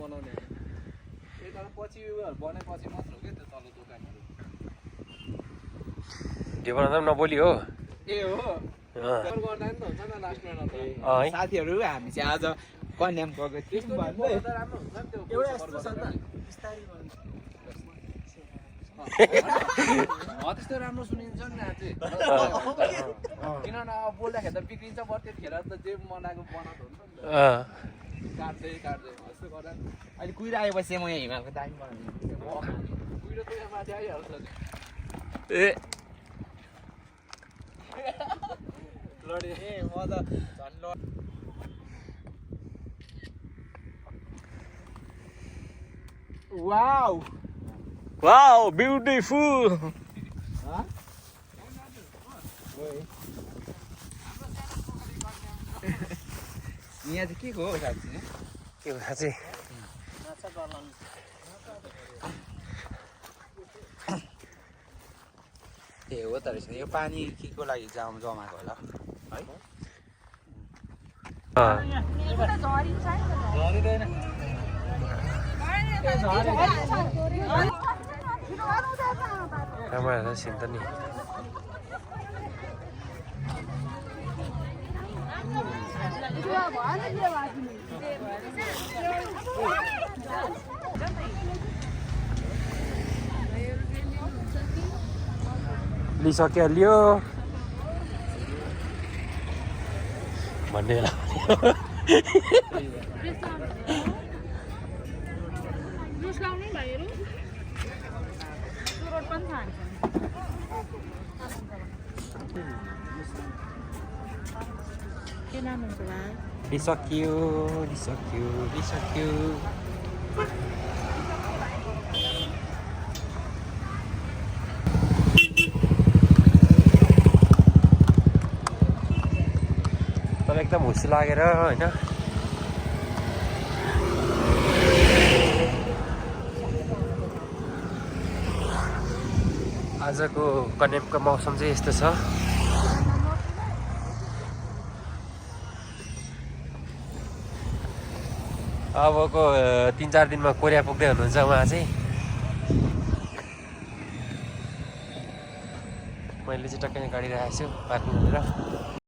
बनाउने तर पछि बनेपछि मात्र हो क्या त्यो तल दोकानहरू त्यो बनाउँदा पनि नबोली हो ए हो गर्दा नि त हुन्छ नि लास्टमा साथीहरू हामी चाहिँ आज कन्याम गएको थियौँ राम्रो हुन्छ नि त्यो एउटा यस्तो छ नि त बिस्तारै त्यस्तो राम्रो सुनिन्छ नि चाहिँ किनभने अब बोल्दाखेरि त बिग्रिन्छ भयो त्यतिखेर त जे मनाएको बनाएको हुन्छ नि त काट्दै काट्दै यस्तो गर्दा अहिले कुहिरो आएपछि म यहाँ हिमालको दामी बनाउँछु कुहिरो त यहाँ माथि आइहाल्छ नि ए लडे ए म त झन् वाउ वाउ ब्युटिफुल यहाँ चाहिँ के हो साँच्ची के हो साँच्ची ए हो त रहेछ यो पानी के को लागि जमाएको होला है झरिँदैन राम्रो सिन्त नि लिइसक्यो लियो भन्ने बेला लिइसक्यो लिइसक्यो लिइसक्यो तर एकदम हुसी लागेर होइन आजको कन्यामको मौसम चाहिँ यस्तो छ अबको 3-4 दिनमा कोरिया पुग्दै हुनुहुन्छ उहाँ चाहिँ मैले चाहिँ टक्कै गाडी राखेको छु पार्किङ गरेर